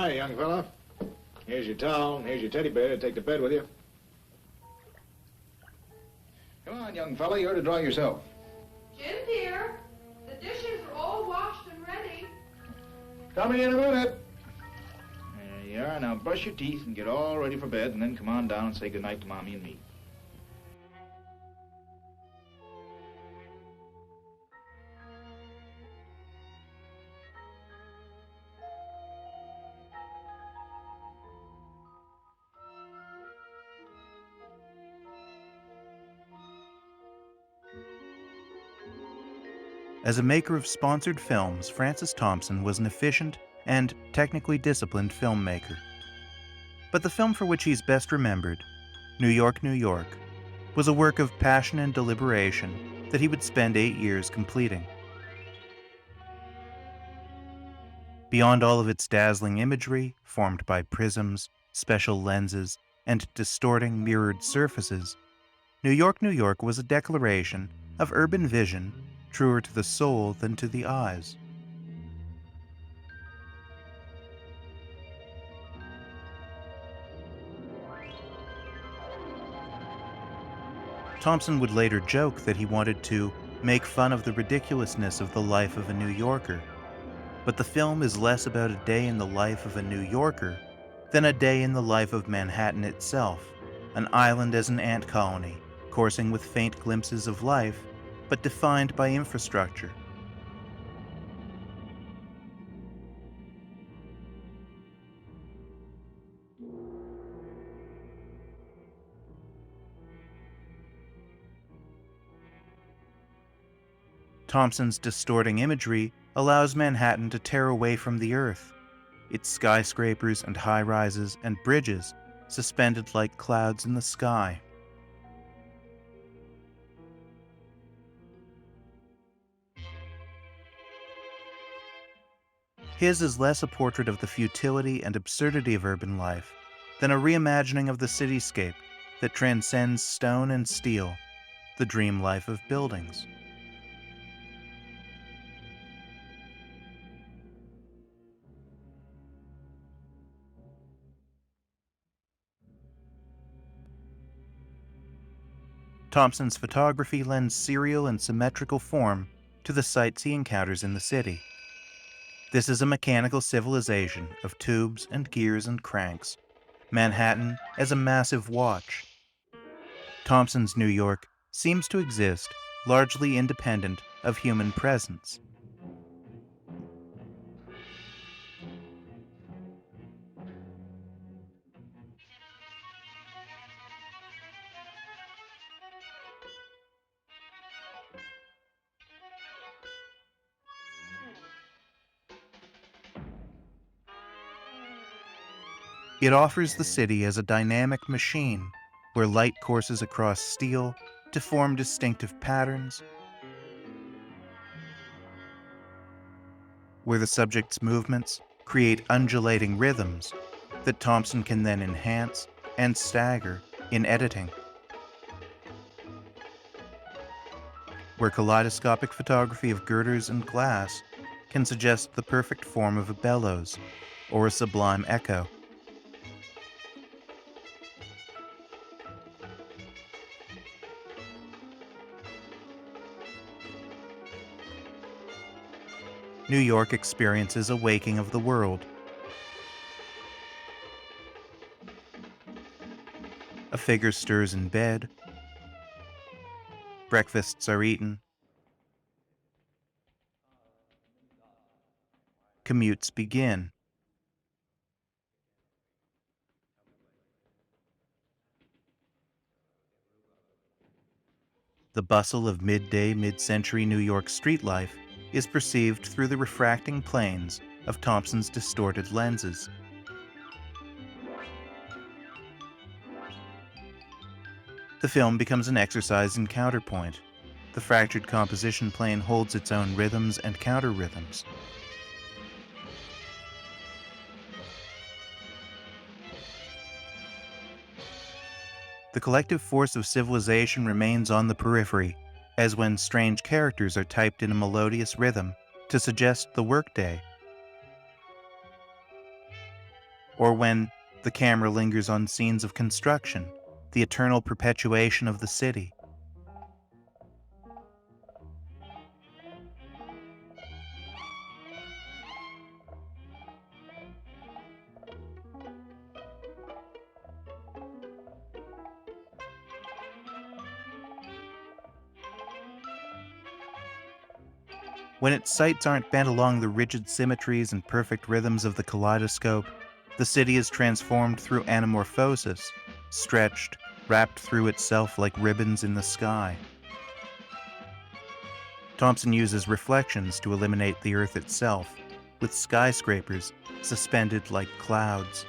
Hi, young fella. Here's your towel, here's your teddy bear to take to bed with you. Come on, young fella, you're to dry yourself. Jim's here. The dishes are all washed and ready. Coming in a minute. There you are. Now brush your teeth and get all ready for bed, and then come on down and say goodnight to Mommy and me. As a maker of sponsored films, Francis Thompson was an efficient and technically disciplined filmmaker. But the film for which he's best remembered, New York, New York, was a work of passion and deliberation that he would spend 8 years completing. Beyond all of its dazzling imagery, formed by prisms, special lenses, and distorting mirrored surfaces, New York, New York was a declaration of urban vision truer to the soul than to the eyes. Thompson would later joke that he wanted to make fun of the ridiculousness of the life of a New Yorker, but the film is less about a day in the life of a New Yorker than a day in the life of Manhattan itself, an island as an ant colony, coursing with faint glimpses of life, but defined by infrastructure. Thompson's distorting imagery allows Manhattan to tear away from the earth, its skyscrapers and high-rises and bridges suspended like clouds in the sky. His is less a portrait of the futility and absurdity of urban life than a reimagining of the cityscape that transcends stone and steel, the dream life of buildings. Thompson's photography lends serial and symmetrical form to the sights he encounters in the city. This is a mechanical civilization of tubes and gears and cranks, Manhattan as a massive watch. Thompson's New York seems to exist largely independent of human presence. It offers the city as a dynamic machine where light courses across steel to form distinctive patterns, where the subject's movements create undulating rhythms that Thompson can then enhance and stagger in editing, where kaleidoscopic photography of girders and glass can suggest the perfect form of a bellows or a sublime echo. New York experiences a waking of the world. A figure stirs in bed. Breakfasts are eaten. Commutes begin. The bustle of midday, mid-century New York street life is perceived through the refracting planes of Thompson's distorted lenses. The film becomes an exercise in counterpoint. The fractured composition plane holds its own rhythms and counter-rhythms. The collective force of civilization remains on the periphery, as when strange characters are typed in a melodious rhythm to suggest the workday. or when the camera lingers on scenes of construction, the eternal perpetuation of the city. When its sights aren't bent along the rigid symmetries and perfect rhythms of the kaleidoscope, the city is transformed through anamorphosis, stretched, wrapped through itself like ribbons in the sky. Thompson uses reflections to eliminate the Earth itself, with skyscrapers suspended like clouds.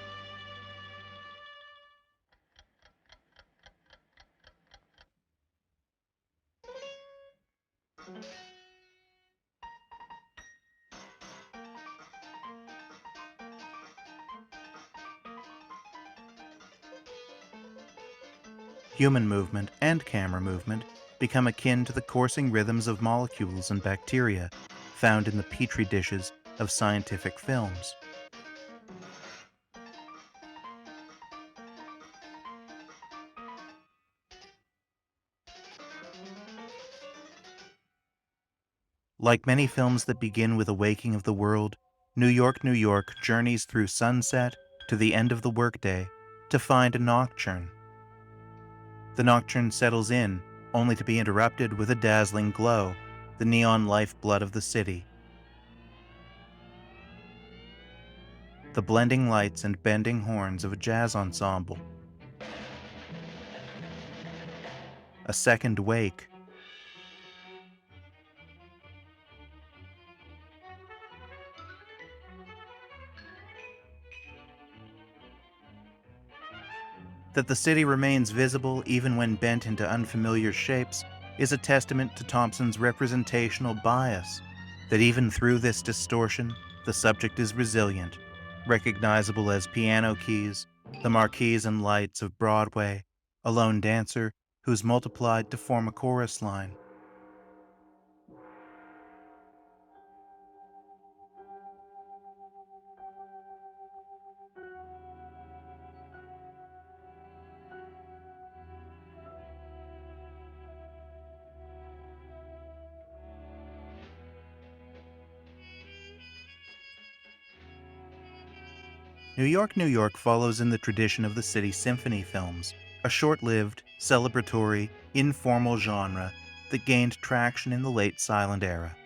Human movement and camera movement become akin to the coursing rhythms of molecules and bacteria found in the petri dishes of scientific films. Like many films that begin with a waking of the world, New York, New York journeys through sunset to the end of the workday to find a nocturne. The nocturne settles in, only to be interrupted with a dazzling glow, the neon lifeblood of the city. The blending lights and bending horns of a jazz ensemble. A second wake. That the city remains visible even when bent into unfamiliar shapes is a testament to Thompson's representational bias, that even through this distortion, the subject is resilient, recognizable as piano keys, the marquees and lights of Broadway, a lone dancer who's multiplied to form a chorus line. New York, New York follows in the tradition of the City Symphony films, a short-lived, celebratory, informal genre that gained traction in the late silent era.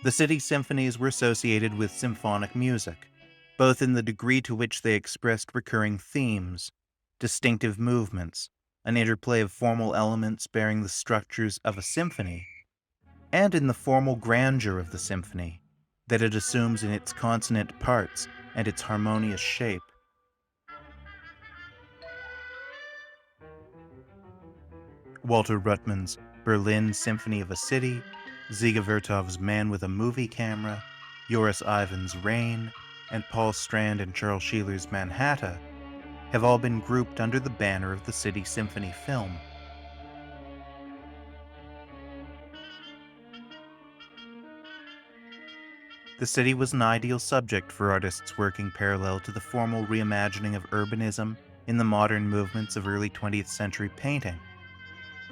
The City Symphonies were associated with symphonic music, both in the degree to which they expressed recurring themes, distinctive movements, an interplay of formal elements bearing the structures of a symphony, and in the formal grandeur of the symphony that it assumes in its consonant parts and its harmonious shape. Walter Ruttmann's Berlin Symphony of a City, Ziga Vertov's Man with a Movie Camera, Joris Ivan's Rain, and Paul Strand and Charles Sheeler's Manhattan have all been grouped under the banner of the City Symphony film. The city was an ideal subject for artists working parallel to the formal reimagining of urbanism in the modern movements of early 20th century painting.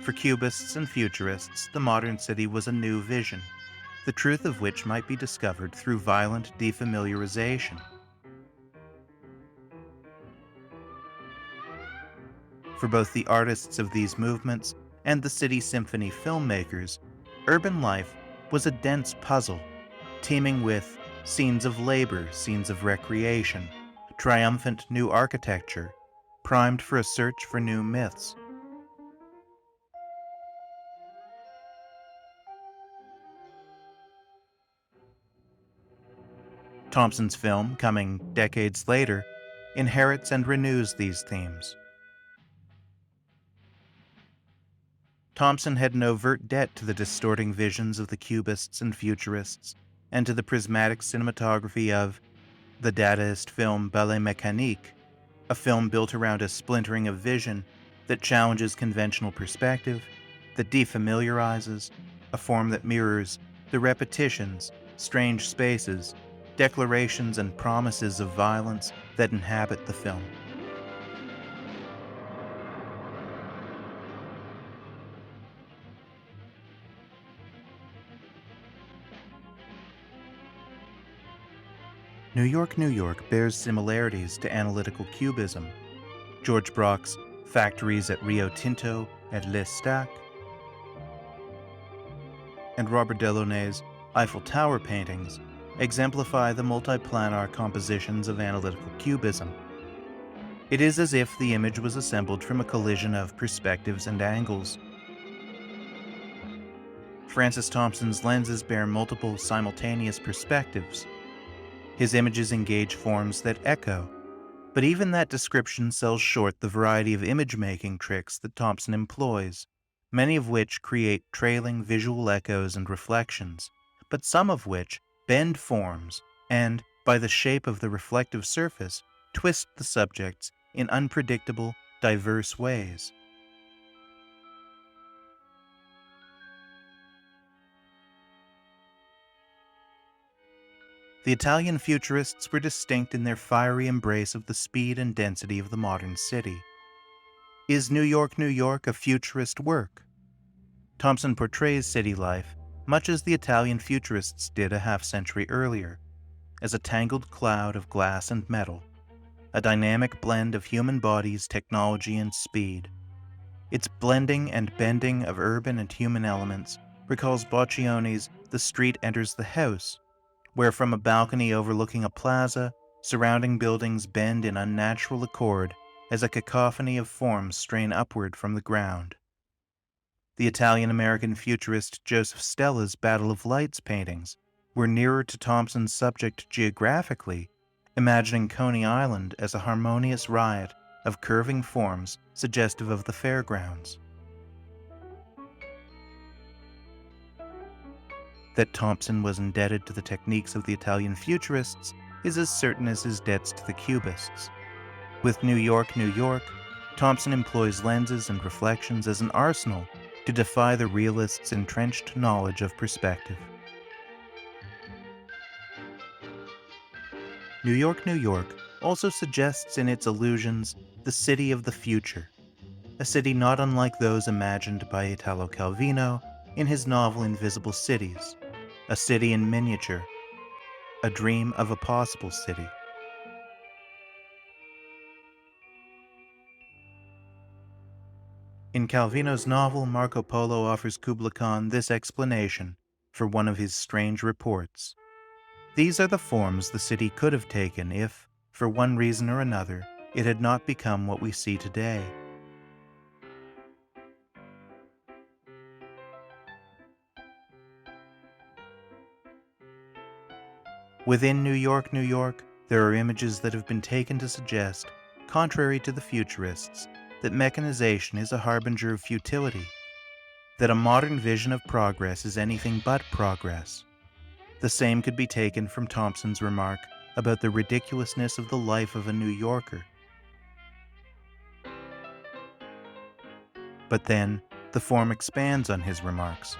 For Cubists and Futurists, the modern city was a new vision, the truth of which might be discovered through violent defamiliarization. For both the artists of these movements and the City Symphony filmmakers, urban life was a dense puzzle, teeming with scenes of labor, scenes of recreation, triumphant new architecture, primed for a search for new myths. Thompson's film, coming decades later, inherits and renews these themes. Thompson had an overt debt to the distorting visions of the Cubists and Futurists, and to the prismatic cinematography of the Dadaist film Ballet Mécanique, a film built around a splintering of vision that challenges conventional perspective, that defamiliarizes, a form that mirrors the repetitions, strange spaces, declarations and promises of violence that inhabit the film. New York, New York bears similarities to Analytical Cubism. George Braque's Factories at Rio Tinto at Les Stack, and Robert Delaunay's Eiffel Tower paintings exemplify the multiplanar compositions of Analytical Cubism. It is as if the image was assembled from a collision of perspectives and angles. Francis Thompson's lenses bear multiple simultaneous perspectives. His images engage forms that echo, but even that description sells short the variety of image-making tricks that Thompson employs, many of which create trailing visual echoes and reflections, but some of which bend forms and, by the shape of the reflective surface, twist the subjects in unpredictable, diverse ways. The Italian Futurists were distinct in their fiery embrace of the speed and density of the modern city. Is New York, New York a futurist work? Thompson portrays city life, much as the Italian Futurists did a half-century earlier, as a tangled cloud of glass and metal, a dynamic blend of human bodies, technology, and speed. Its blending and bending of urban and human elements recalls Boccioni's The Street Enters the House, where from a balcony overlooking a plaza, surrounding buildings bend in unnatural accord as a cacophony of forms strain upward from the ground. The Italian-American futurist Joseph Stella's Battle of Lights paintings were nearer to Thompson's subject geographically, imagining Coney Island as a harmonious riot of curving forms suggestive of the fairgrounds. That Thompson was indebted to the techniques of the Italian Futurists is as certain as his debts to the Cubists. With New York, New York, Thompson employs lenses and reflections as an arsenal to defy the realists' entrenched knowledge of perspective. New York, New York also suggests in its allusions the city of the future, a city not unlike those imagined by Italo Calvino in his novel Invisible Cities, a city in miniature, a dream of a possible city. In Calvino's novel, Marco Polo offers Kubla Khan this explanation for one of his strange reports. These are the forms the city could have taken if, for one reason or another, it had not become what we see today. Within New York, New York, there are images that have been taken to suggest, contrary to the Futurists, that mechanization is a harbinger of futility, that a modern vision of progress is anything but progress. The same could be taken from Thompson's remark about the ridiculousness of the life of a New Yorker. But then, the form expands on his remarks.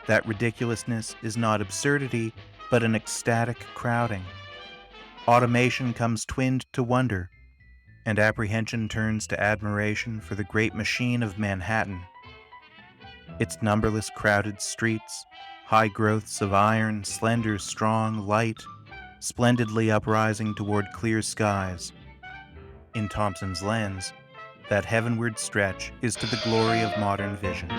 That ridiculousness is not absurdity, but an ecstatic crowding. Automation comes twinned to wonder, and apprehension turns to admiration for the great machine of Manhattan. Its numberless crowded streets, high growths of iron, slender, strong, light, splendidly uprising toward clear skies. In Thompson's lens, that heavenward stretch is to the glory of modern vision.